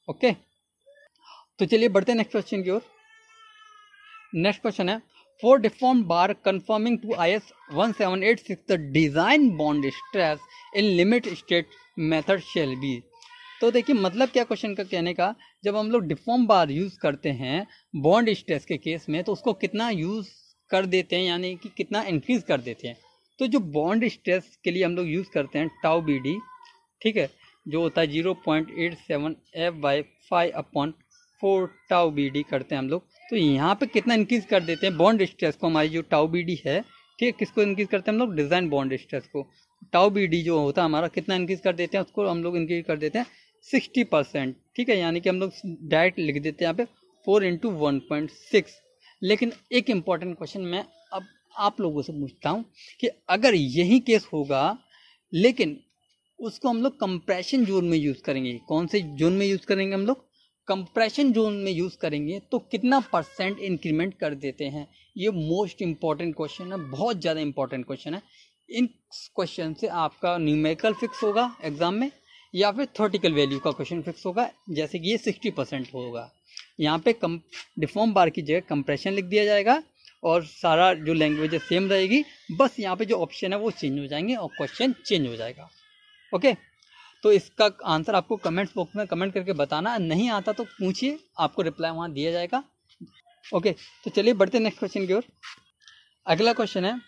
[SPEAKER 1] ओके, तो चलिए बढ़ते हैं नेक्स्ट क्वेश्चन की ओर। नेक्स्ट क्वेश्चन है, for deform bar conforming to IS 1786 the design bond stress in limit state method shall be. तो देखिए मतलब क्या क्वेश्चन का कहने का, जब हम लोग डिफॉर्म बार यूज करते हैं बॉन्ड स्ट्रेस के केस में तो उसको कितना यूज कर देते हैं, यानी कि कितना इंक्रीज कर देते हैं। तो जो बॉन्ड स्ट्रेस के लिए हम लोग यूज करते हैं टाउ BD, ठीक है, जो होता है 0.87 F/5/4 टाउ बी डी करते हैं हम लोग। तो यहाँ पे कितना इंक्रीज कर देते हैं बॉन्ड स्ट्रेस को, हमारी जो टाउ बी डी है, ठीक है, किसको इंक्रीज करते हैं हम लोग, डिजाइन बॉन्ड स्ट्रेस को। टाउ बी डी जो होता है हमारा कितना इंक्रीज कर देते हैं, उसको हम लोग इंक्रीज कर देते हैं 60%, ठीक है, यानी कि हम लोग डायरेक्ट लिख देते हैं यहाँ पे 4 × 1.6। लेकिन एक इम्पॉर्टेंट क्वेश्चन मैं अब आप लोगों से पूछता हूँ कि अगर यही केस होगा लेकिन उसको हम लोग कंप्रेशन जोन में यूज़ करेंगे, कौन से जोन में यूज़ करेंगे हम लोग, कंप्रेशन जोन में यूज़ करेंगे, तो कितना % इंक्रीमेंट कर देते हैं। ये मोस्ट इंपॉर्टेंट क्वेश्चन है, बहुत ज़्यादा इंपॉर्टेंट क्वेश्चन है। इन क्वेश्चन से आपका न्यूमेरिकल फिक्स होगा एग्जाम में या फिर थ्योरेटिकल वैल्यू का क्वेश्चन फिक्स होगा, जैसे कि ये 60% होगा। यहाँ पे डिफॉर्म बार की जगह कंप्रेशन लिख दिया जाएगा और सारा जो लैंग्वेज है सेम रहेगी, बस यहाँ पे जो ऑप्शन है वो चेंज हो जाएंगे और क्वेश्चन चेंज हो जाएगा। ओके, तो इसका आंसर आपको कमेंट्स बॉक्स में कमेंट करके बताना, नहीं आता तो पूछिए, आपको रिप्लाई वहाँ दिया जाएगा। ओके, तो चलिए बढ़ते नेक्स्ट क्वेश्चन की ओर। अगला क्वेश्चन है,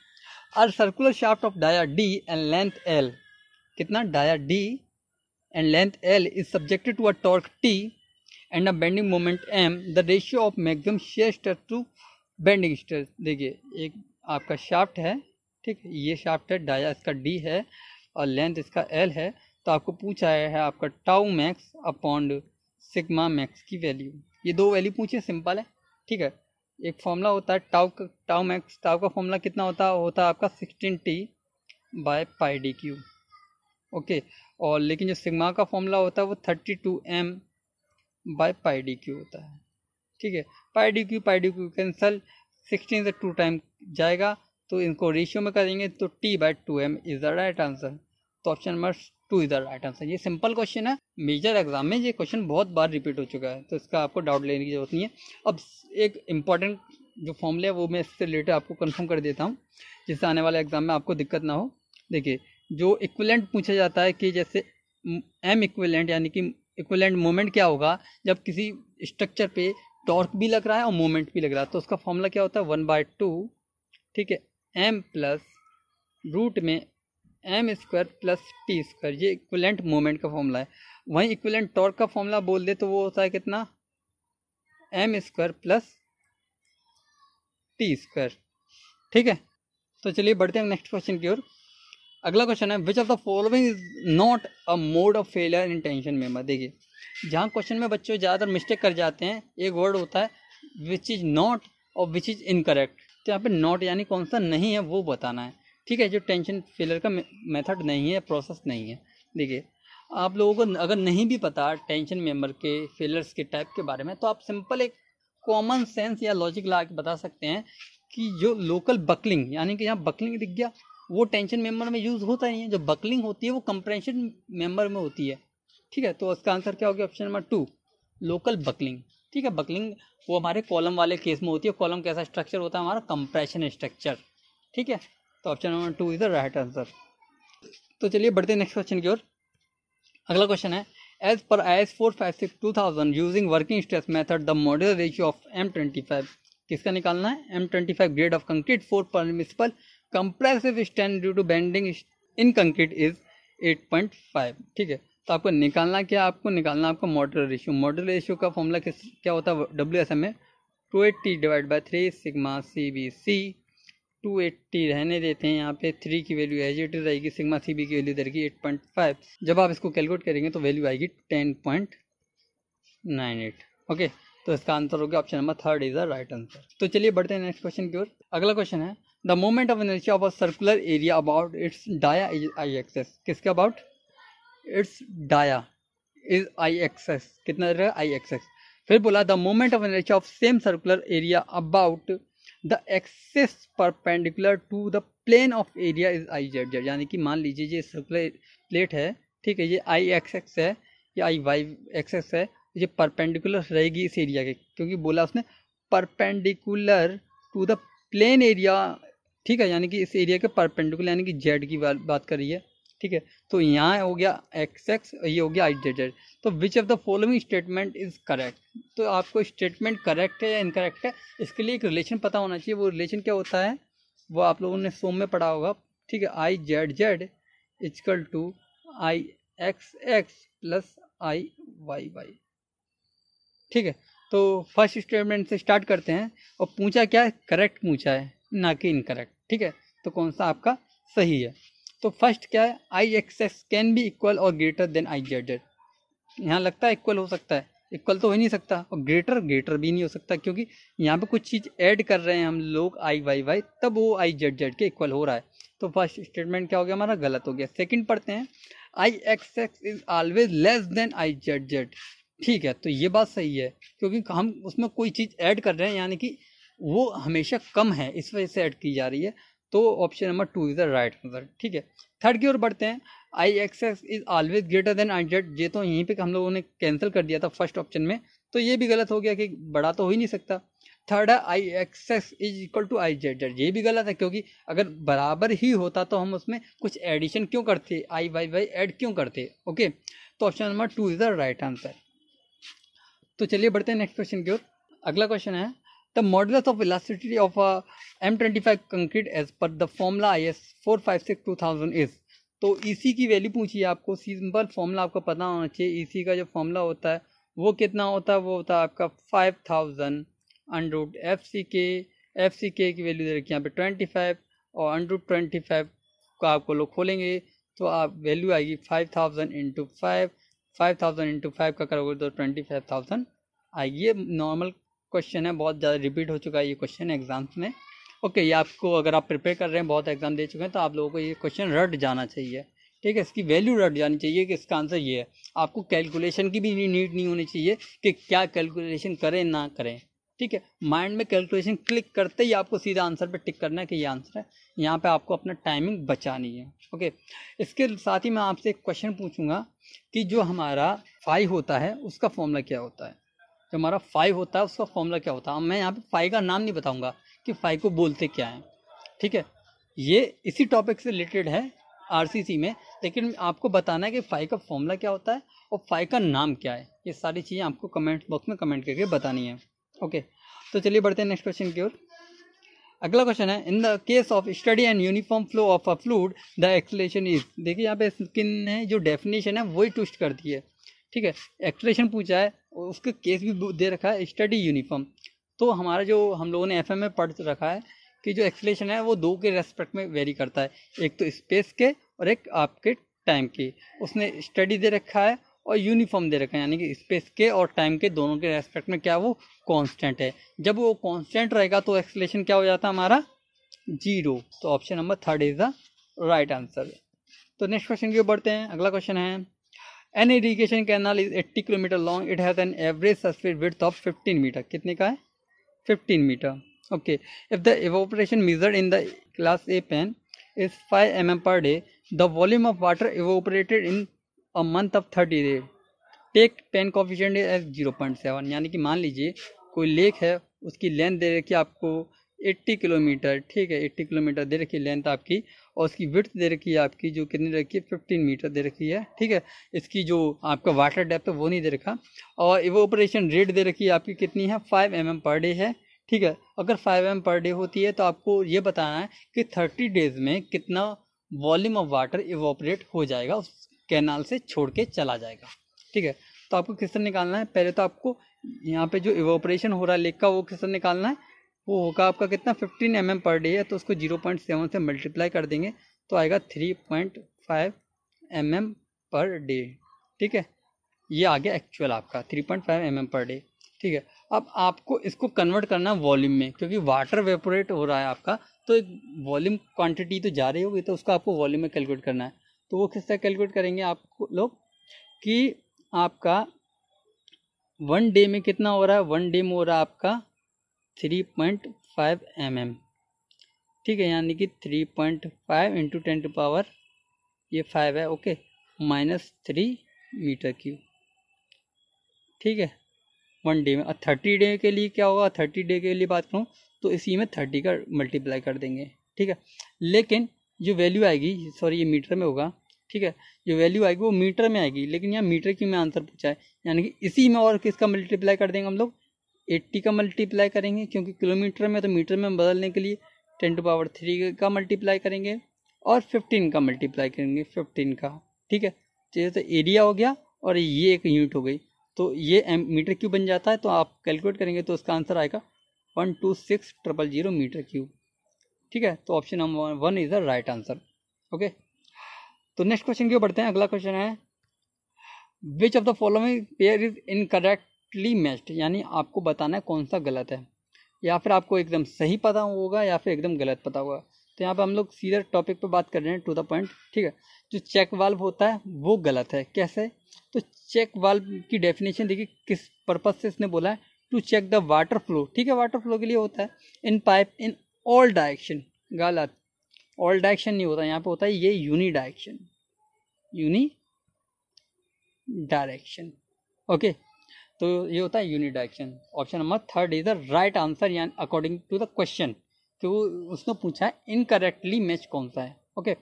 [SPEAKER 1] a circular shaft of dia D and length L, कितना, dia D and length L is subjected to a torque T and a bending moment m, the ratio of maximum shear stress to bending stress. देखिए एक आपका shaft है, ठीक है, ये shaft है, dia इसका d है और लेंथ इसका l है। तो आपको पूछा है आपका tau max upon sigma max की वैल्यू, ये दो वैल्यू पूछे, सिंपल है, ठीक है। एक फॉर्मूला होता है टाउ मैक्स, टाउ का फॉर्मूला कितना होता है आपका 16t/πd³, ओके। और लेकिन जो सिग्मा का फॉर्मूला होता है वो 32m/πd³ होता है, ठीक है। πd³ कैंसल, 16 से 2 टाइम जाएगा, तो इनको रेशियो में करेंगे तो t/2m is the right answer. तो option number 2 is the right answer. ये सिंपल क्वेश्चन है, मेजर एग्जाम में ये क्वेश्चन बहुत बार रिपीट हो चुका है, तो इसका आपको डाउट लेने की जरूरत नहीं है। अब एक इम्पॉर्टेंट जो फॉर्मूला है वो मैं इससे रिलेटेड आपको कंफर्म कर देता हूँ, जिससे आने वाले एग्जाम में आपको दिक्कत ना हो। देखिए जो इक्विवेलेंट पूछा जाता है कि जैसे m इक्विवेलेंट, यानी कि इक्विवेलेंट मोमेंट क्या होगा जब किसी स्ट्रक्चर पे टॉर्क भी लग रहा है और मोमेंट भी लग रहा है, तो उसका फॉर्मूला क्या होता है 1/2, ठीक है, m प्लस रूट में m² प्लस t², ये इक्विवेलेंट मोमेंट का फॉर्मूला है। वहीं इक्विवेलेंट टॉर्क का फॉर्मूला बोल दे तो वो होता है कितना, m² प्लस t², ठीक है। तो चलिए बढ़ते हैं नेक्स्ट क्वेश्चन की ओर। अगला क्वेश्चन है, which of the following is not a mode of failure in tension member. देखिए जहाँ क्वेश्चन में बच्चों ज़्यादातर मिस्टेक कर जाते हैं, एक वर्ड होता है विच इज नॉट और विच इज इनकरेक्ट। तो यहाँ पे नॉट यानी कौन सा नहीं है वो बताना है, ठीक है, जो टेंशन फेलियर का मेथड नहीं है, प्रोसेस नहीं है। देखिए आप लोगों को अगर नहीं भी पता टेंशन मेंबर के फेलियर्स के टाइप के बारे में, तो आप सिंपल एक कॉमन सेंस या लॉजिक ला के बता सकते हैं कि जो लोकल बकलिंग, यानी कि यहाँ बकलिंग दिख गया, वो टेंशन मेंबर में यूज़ होता नहीं है। जो बकलिंग होती है वो कंप्रेशन मेंबर में होती है, ठीक है। तो उसका आंसर क्या हो गया, ऑप्शन नंबर 2 लोकल बकलिंग, ठीक है। बकलिंग वो हमारे कॉलम वाले केस में होती है। कॉलम कैसा स्ट्रक्चर होता है हमारा, कंप्रेशन स्ट्रक्चर, ठीक है। तो option number 2 is the right answer. तो चलिए बढ़ते हैं नेक्स्ट क्वेश्चन की ओर। अगला क्वेश्चन है, as per IS 456-2000 using working stress method the modular ratio of M25, किसका निकालना है, M25 grade of concrete for permissible compressive strength due to bending in concrete is 8.5, ठीक है। तो आपको निकालना क्या, आपको निकालना आपका मॉड्यूलर रेशियो। मॉड्यूलर रेशियो का फॉर्मूला क्या होता है, WSM में 280/3 सिग्मा CBC। 280 रहने देते हैं, यहाँ पे 3 की वैल्यू एज इट इज रहेगी, सिग्मा CB की वैल्यू रहेगी 8.5। जब आप इसको कैलकुलेट करेंगे तो वैल्यू आएगी 10.98, ओके। तो इसका आंसर हो गया option number 3 is the right answer. तो चलिए बढ़ते हैं नेक्स्ट क्वेश्चन की ओर। अगला क्वेश्चन है, the moment of inertia of a circular area about its dia is I axis, किसके about, its dia is I axis, कितना रहेगा आई एक्सेस। फिर बोला the moment of inertia of same circular area about the axis perpendicular to the plane of area is I Z z, यानी कि मान लीजिए ये सर्कुलर प्लेट है, ठीक है, ये आई एक्सेस है, ये आई वाई एक्सेस है, ये परपेंडिकुलर रहेगी इस एरिया के, क्योंकि बोला उसने perpendicular to the plane area, ठीक है, यानी कि इस एरिया के परपेंडिकुलर, यानी कि जेड की बात कर रही है, ठीक है। तो यहाँ हो गया एक्स एक्स, ये हो गया आई जेड जेड। तो which of the following statement is correct, तो आपको स्टेटमेंट करेक्ट है या इनकरेक्ट है, इसके लिए एक रिलेशन पता होना चाहिए। वो रिलेशन क्या होता है वो आप लोगों ने सोम में पढ़ा होगा, ठीक है, I Z Z equal to I x X plus I Y Y. ठीक है, तो फर्स्ट स्टेटमेंट से स्टार्ट करते हैं और पूछा क्या है, करेक्ट पूछा है ना कि इनकरेक्ट। ठीक है, तो कौन सा आपका सही है। तो फर्स्ट क्या है, I x x can be equal और greater than I Z z. यहाँ लगता है इक्वल हो सकता है, इक्वल तो हो ही नहीं सकता, और ग्रेटर ग्रेटर भी नहीं हो सकता, क्योंकि यहाँ पे कुछ चीज़ ऐड कर रहे हैं हम लोग आई वाई वाई, तब वो आई जेड जेड के इक्वल हो रहा है। तो फर्स्ट स्टेटमेंट क्या हो गया हमारा, गलत हो गया। सेकंड पढ़ते हैं, I x x is always less than I Z z. ठीक है, तो ये बात सही है, क्योंकि हम उसमें कोई चीज़ ऐड कर रहे हैं, यानी कि वो हमेशा कम है, इस वजह से ऐड की जा रही है। तो option number 2 is the right answer. ठीक है, थर्ड की ओर बढ़ते हैं, I x x is always greater than I z. ये तो यहीं पे हम लोगों ने कैंसिल कर दिया था फर्स्ट ऑप्शन में, तो ये भी गलत हो गया कि बड़ा तो हो ही नहीं सकता। थर्ड है, I x x is equal to I Z z. ये भी गलत है, क्योंकि अगर बराबर ही होता तो हम उसमें कुछ एडिशन क्यों करते, आई वाई वाई ऐड क्यों करते। ओके, तो option number 2 is the right answer. तो चलिए बढ़ते हैं नेक्स्ट क्वेश्चन की ओर। अगला क्वेश्चन है, the modulus of elasticity of M25 concrete as per the formula IS 456/2000 is. तो EC की वैल्यू पूछी है आपको, सिंपल फॉर्मूला आपको पता होना चाहिए। EC का जो फॉर्मूला होता है वो कितना होता है, वो होता है आपका 5000 अंडरूट FCK की वैल्यू दे रखी है यहाँ पे 25, और अंडरूट 25 को आपको लोग खोलेंगे तो आप वैल्यू आएगी 5000 इंटू 5, 5000 इंटू 5 का करोगे तो 25,000 आएगी। ये नॉर्मल क्वेश्चन है, बहुत ज़्यादा रिपीट हो चुका है ये क्वेश्चन एग्जाम्स में। ओके, ये आपको अगर आप प्रिपेयर कर रहे हैं, बहुत एग्जाम दे चुके हैं, तो आप लोगों को ये क्वेश्चन रट जाना चाहिए। ठीक है, इसकी वैल्यू रट जानी चाहिए कि इसका आंसर ये है। आपको कैलकुलेशन की भी नीड नहीं होनी चाहिए कि क्या कैलकुलेशन करें ना करें। ठीक है, माइंड में कैलकुलेशन क्लिक करते ही आपको सीधा आंसर पे टिक करना है कि ये आंसर है। यहाँ पे आपको अपना टाइमिंग बचानी है। ओके, इसके साथ ही मैं आपसे एक क्वेश्चन पूछूंगा कि जो हमारा 5 होता है उसका फॉर्मूला क्या होता है। जो हमारा 5 होता है उसका फॉर्मूला क्या होता है। मैं यहाँ पे 5 का नाम नहीं बताऊंगा कि 5 को बोलते क्या है। ठीक है, ये इसी टॉपिक से रिलेटेड है RCC में, लेकिन आपको बताना है कि 5 का फॉर्मूला क्या होता है और 5 का नाम क्या है। ये सारी चीज़ें आपको कमेंट बॉक्स में कमेंट करके बतानी है। ओके, तो चलिए बढ़ते हैं नेक्स्ट क्वेश्चन की ओर। अगला क्वेश्चन है, in the case of study and uniform flow of a fluid the acceleration is. देखिए यहाँ पे स्किन ने जो डेफिनेशन है वही ट्विस्ट कर दी है। ठीक है, एक्सेलरेशन पूछा है, उसके केस भी दे रखा है स्टडी यूनिफॉर्म। तो हमारा जो हम लोगों ने FM में पढ़ रखा है कि जो एक्सेलरेशन है वो 2 के रेस्पेक्ट में वेरी करता है, एक तो स्पेस के और एक आपके टाइम की। उसने स्टडी दे रखा है और यूनिफॉर्म दे रखा है, यानी कि स्पेस के और टाइम के दोनों के रेस्पेक्ट में क्या वो कांस्टेंट है। जब वो कांस्टेंट रहेगा तो एक्सेलरेशन क्या हो जाता है हमारा, 0। तो option number 3 is the right answer. तो नेक्स्ट क्वेश्चन की ओर बढ़ते हैं। अगला क्वेश्चन है, an irrigation canal is 80 kilometre long, it has an average surface width of 15 metre. कितने का है, 15 metre. Okay, if the evaporation measured in the class A pan is 5 mm per day, the volume of water evaporated in a month of 30 days, take pen coefficient as 0.7। यानी कि मान लीजिए कोई lake है, उसकी लेंथ दे रखी है आपको 80 किलोमीटर। ठीक है, 80 किलोमीटर दे रखी है लेंथ आपकी, और उसकी विड्थ दे रखी है आपकी जो कितनी रखी है, 15 मीटर दे रखी है। ठीक है, इसकी जो आपका वाटर डेप्थ है वो नहीं दे रखा, और इवोपरेशन रेट दे रखी है आपकी कितनी है, 5 mm पर डे है। ठीक है, अगर 5 mm पर डे होती है तो आपको ये बताना है कि 30 डेज में कितना वॉल्यूम ऑफ वाटर इवोपरेट हो जाएगा, उस कैनाल से छोड़ के चला जाएगा। ठीक है, तो आपको किस तरह निकालना है, पहले तो आपको यहाँ पे जो इवोपरेशन हो रहा है लेक का वो किस तरह निकालना है, वो होगा आपका कितना, 15 mm पर डे है, तो उसको 0.7 से मल्टीप्लाई कर देंगे तो आएगा 3.5 mm पर डे। ठीक है, ये आ गया एक्चुअल आपका 3.5 mm पर डे। ठीक है, अब आपको इसको कन्वर्ट करना है वॉल्यूम में, क्योंकि वाटर वेपोरेट हो रहा है आपका, तो एक वॉल्यूम क्वांटिटी तो जा रही होगी, तो उसको आपको वॉल्यूम में कैलकुलेट करना है। तो वो किस तरह कैलकुलेट करेंगे आपको लोग कि आपका 1 डे में कितना हो रहा है, 1 डे में हो रहा है आपका 3.5 mm। ठीक है, यानी कि 3.5 इंटू 10⁻⁵ ये 5 है। Okay, -3 metre cube. ठीक है, 1 डे में। और 30 डे के लिए क्या होगा, 30 डे के लिए बात करूँ तो इसी में 30 का मल्टीप्लाई कर देंगे। ठीक है, लेकिन जो वैल्यू आएगी, सॉरी ये मीटर में होगा। ठीक है, जो वैल्यू आएगी वो मीटर में आएगी, लेकिन यहाँ मीटर की में आंसर पूछा है, यानी कि इसी में और किसका मल्टीप्लाई कर देंगे हम लोग, 80 का मल्टीप्लाई करेंगे, क्योंकि किलोमीटर में तो मीटर में बदलने के लिए 10⁻³ का मल्टीप्लाई करेंगे और 15 का मल्टीप्लाई करेंगे, 15 का। ठीक है, तो एरिया हो गया और ये एक यूनिट हो गई, तो ये मीटर क्यूब बन जाता है। तो आप कैलकुलेट करेंगे तो उसका आंसर आएगा 126,000 मीटर क्यूब। ठीक है, तो option number 1 is the right answer. Okay, तो नेक्स्ट क्वेश्चन की ओर बढ़ते हैं। अगला क्वेश्चन है which of the following pair is incorrectly matched, यानी आपको बताना है कौन सा गलत है, या फिर आपको एकदम सही पता होगा या फिर एकदम गलत पता होगा। तो यहाँ पे हम लोग सीधे टॉपिक पे बात कर रहे हैं, टू द पॉइंट। ठीक है, जो चेक वाल्व होता है वो गलत है। कैसे? तो चेक वाल्व की डेफिनेशन देखिए किस पर्पज से इसने बोला है, to check the water flow. ठीक है, वाटर फ्लो के लिए होता है in pipe in all direction. गलत, ऑल डायरेक्शन नहीं होता, यहाँ पे होता है ये यूनी डायरेक्शन, यूनी डायरेक्शन। ओके, तो ये होता है unidirection. Option number 3 is the right answer, यानी अकॉर्डिंग टू द क्वेश्चन, तो उसने पूछा है इनकरेक्टली मैच कौन सा है। ओके,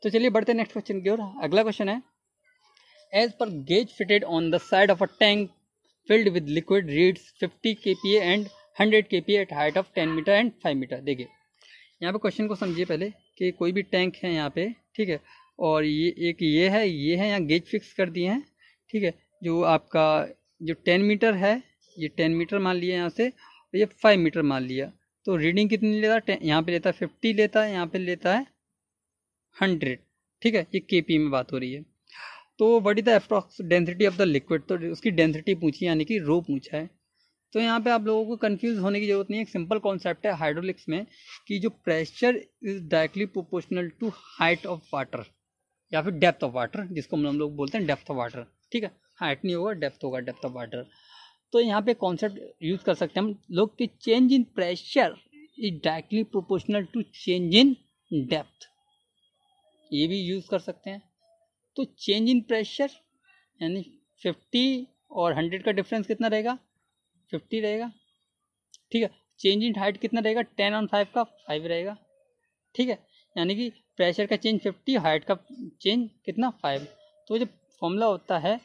[SPEAKER 1] तो चलिए बढ़ते हैं नेक्स्ट क्वेश्चन की ओर। अगला क्वेश्चन है as per gauge fitted on the side of a tank filled with liquid reads 50 kPa and 100 kPa at height of 10 metre and 5 metre. देखिए यहाँ पे क्वेश्चन को समझिए पहले कि कोई भी टैंक है यहाँ पे, ठीक है, और ये है यहाँ गेज फिक्स कर दिए हैं। ठीक है, जो आपका जो 10 मीटर है, ये 10 मीटर मान लिया यहाँ से, और ये 5 मीटर मान लिया। तो रीडिंग कितनी लेता है? यहाँ पे लेता है 50 लेता है, यहाँ पे लेता है 100। ठीक है, ये केपी में बात हो रही है। तो what is the approx density of the liquid, तो उसकी डेंसिटी पूछी, यानी कि रो पूछा है। तो यहाँ पे आप लोगों को कंफ्यूज होने की जरूरत नहीं है, एक सिंपल कॉन्सेप्ट है हाइड्रोलिक्स में कि जो pressure is directly proportional to height of water या फिर डेप्थ ऑफ वाटर, जिसको हम लोग बोलते हैं डेप्थ ऑफ वाटर। ठीक है, हाइट नहीं होगा, डेप्थ होगा, डेप्थ ऑफ वाटर। तो यहाँ पे कॉन्सेप्ट यूज कर सकते हैं हम लोग कि change in pressure is directly proportional to change in depth, ये भी यूज कर सकते हैं। तो चेंज इन प्रेशर यानी 50 और 100 का डिफरेंस कितना रहेगा? 50 रहेगा। ठीक है, चेंज इन हाइट कितना रहेगा? 10 और 5 का 5 रहेगा। ठीक है, यानी कि प्रेशर का चेंज 50, हाइट का चेंज कितना? 5। तो जो फॉर्मूला होता है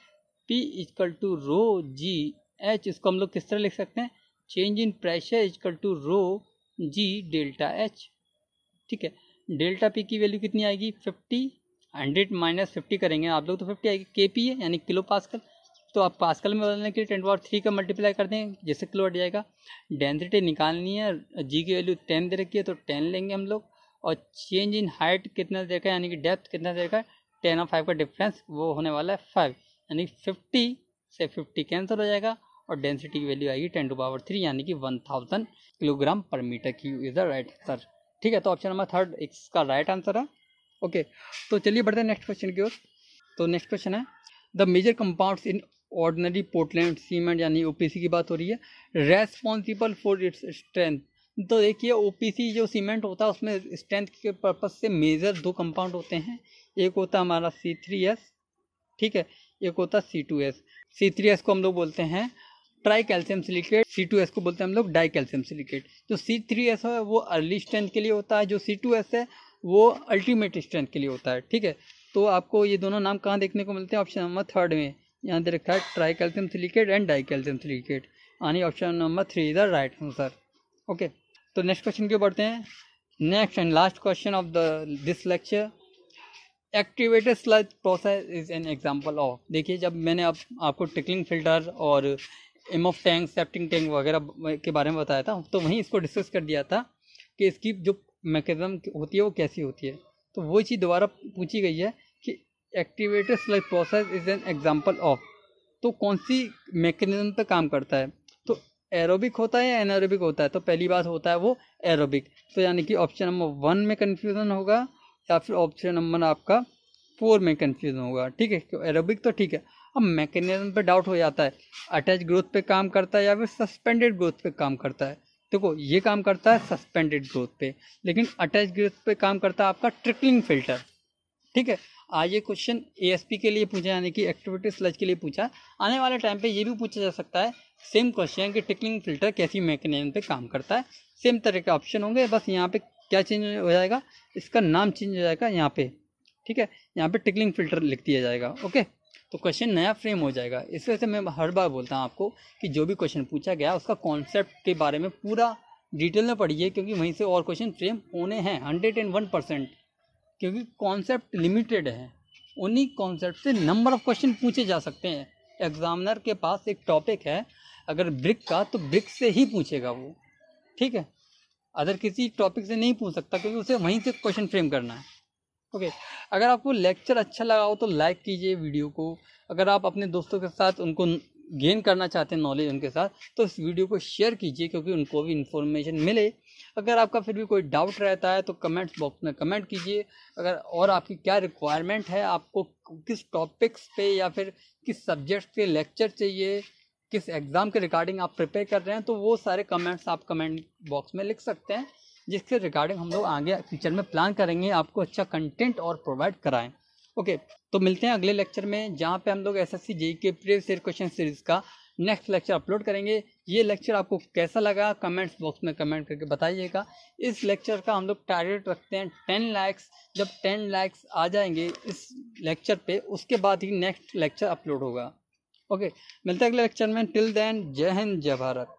[SPEAKER 1] P equal to rho G H, इसको हम लोग किस तरह लिख सकते हैं? Change in pressure equal to rho G delta H. ठीक है, डेल्टा पी की वैल्यू कितनी आएगी? 50, 100 माइनस 50 करेंगे आप लोग तो 50 आएगी। के पी है यानी किलो पास्कल, तो आप पास्कल में बदलने के लिए 10³ का मल्टीप्लाई कर देंगे जिससे किलो हट जाएगा। डेंसिटी निकालनी है, जी की वैल्यू 10 दे रखी है तो 10 लेंगे हम लोग। और चेंज इन हाइट कितना देखा, यानी कि डेप्थ कितना देखा, 10 और 5 का डिफरेंस वो होने वाला है 5, यानी 50 से 50 कैंसिल हो जाएगा और डेंसिटी की वैल्यू आएगी 10⁻³ यानी कि 1000 kilogram per metre cube is the right answer. ठीक है, तो ऑप्शन नंबर 3 इसका राइट आंसर है। ओके, तो चलिए बढ़ते हैं नेक्स्ट क्वेश्चन की ओर। तो नेक्स्ट क्वेश्चन है the major compounds in ordinary Portland cement, यानी ओपीसी की बात हो रही है, रेस्पॉन्सिबल फॉर इट्स स्ट्रेंथ। तो देखिए ओपीसी जो सीमेंट होता है उसमें स्ट्रेंथ के पर्पज से मेजर 2 कंपाउंड होते हैं। एक होता है हमारा C3S, ठीक है, एक होता है C2S। C3S को हम लोग बोलते हैं ट्राई कैल्शियम सिलिकेट, C2S को बोलते हैं हम लोग डाई कैल्शियम सिलिकेट। जो C3S है वो अर्ली स्ट्रेंथ के लिए होता है, जो C2S है वो अल्टीमेट स्ट्रेंथ के लिए होता है। ठीक है, तो आपको ये दोनों नाम कहाँ देखने को मिलते हैं? ऑप्शन नंबर 3 में यहाँ दे रखा है tri calcium silicate and di calcium silicate, यानी option number 3 is the right answer. Okay, तो नेक्स्ट क्वेश्चन की बढ़ते हैं। Next and last question of this lecture, activated sludge process is an example of. देखिए जब मैंने आपको टिकलिंग फिल्टर और एमओफ टैंक, सेप्टिंग टैंक वगैरह के बारे में बताया था, तो वहीं इसको डिस्कस कर दिया था कि इसकी जो मैकेनिज्म होती है वो कैसी होती है। तो वो चीज़ दोबारा पूछी गई है कि activated sludge process is an example of, तो कौन सी मैकेनिज्म पे काम करता है? तो एरोबिक होता है या एनारोबिक होता है? तो पहली बात होता है वो एरोबिक, तो यानी कि ऑप्शन नंबर 1 में कन्फ्यूजन होगा या फिर ऑप्शन नंबर आपका 4 में कन्फ्यूजन होगा। ठीक है, एरोबिक तो ठीक है। अब मैकेनिज्म पे डाउट हो जाता है, अटैच ग्रोथ पे काम करता है या फिर सस्पेंडेड ग्रोथ पे काम करता है। देखो ये काम करता है सस्पेंडेड ग्रोथ पे, लेकिन अटैच ग्रोथ पे काम करता है आपका ट्रिकलिंग फिल्टर। ठीक है, आज ये क्वेश्चन एएसपी के लिए पूछा, यानी कि एक्टिवेटेड स्लज के लिए पूछा। आने वाले टाइम पे ये भी पूछा जा सकता है सेम क्वेश्चन कि ट्रिकलिंग फिल्टर कैसी मैकेनिज्म पे काम करता है। सेम तरह के ऑप्शन होंगे, बस यहाँ पे क्या चेंज हो जाएगा, इसका नाम चेंज हो जाएगा यहाँ पे। ठीक है, यहाँ पे टिकलिंग फिल्टर लिख दिया जाएगा। ओके, तो क्वेश्चन नया फ्रेम हो जाएगा। इस वजह से मैं हर बार बोलता हूँ आपको कि जो भी क्वेश्चन पूछा गया उसका कॉन्सेप्ट के बारे में पूरा डिटेल में पढ़िए, क्योंकि वहीं से और क्वेश्चन फ्रेम होने हैं 101%, क्योंकि कॉन्सेप्ट लिमिटेड है, उन्हीं कॉन्सेप्ट से नंबर ऑफ क्वेश्चन पूछे जा सकते हैं। एग्जामिनर के पास एक टॉपिक है अगर ब्रिक का, तो ब्रिक से ही पूछेगा वो, ठीक है, अदर किसी टॉपिक से नहीं पूछ सकता, क्योंकि उसे वहीं से क्वेश्चन फ्रेम करना है। ओके, अगर आपको लेक्चर अच्छा लगा हो तो लाइक कीजिए वीडियो को। अगर आप अपने दोस्तों के साथ उनको गेन करना चाहते हैं नॉलेज उनके साथ, तो इस वीडियो को शेयर कीजिए, क्योंकि उनको भी इन्फॉर्मेशन मिले। अगर आपका फिर भी कोई डाउट रहता है तो कमेंट्स बॉक्स में कमेंट कीजिए। अगर और आपकी क्या रिक्वायरमेंट है, आपको किस टॉपिक्स पे या फिर किस सब्जेक्ट के लेक्चर चाहिए, किस एग्ज़ाम के रिगार्डिंग आप प्रिपेयर कर रहे हैं, तो वो सारे कमेंट्स आप कमेंट बॉक्स में लिख सकते हैं, जिसके रिगार्डिंग हम लोग आगे फ्यूचर में प्लान करेंगे आपको अच्छा कंटेंट और प्रोवाइड कराएं। ओके, तो मिलते हैं अगले लेक्चर में, जहाँ पे हम लोग एसएससी जेईई के प्रीवियस ईयर क्वेश्चन सीरीज का नेक्स्ट लेक्चर अपलोड करेंगे। ये लेक्चर आपको कैसा लगा कमेंट्स बॉक्स में कमेंट करके बताइएगा। इस लेक्चर का हम लोग टारगेट रखते हैं 10 लाइक्स। जब 10 लाइक्स आ जाएंगे इस लेक्चर पे, उसके बाद ही नेक्स्ट लेक्चर अपलोड होगा। ओके, मिलते हैं अगले लेक्चर में। टिल देन, जय हिंद, जय भारत।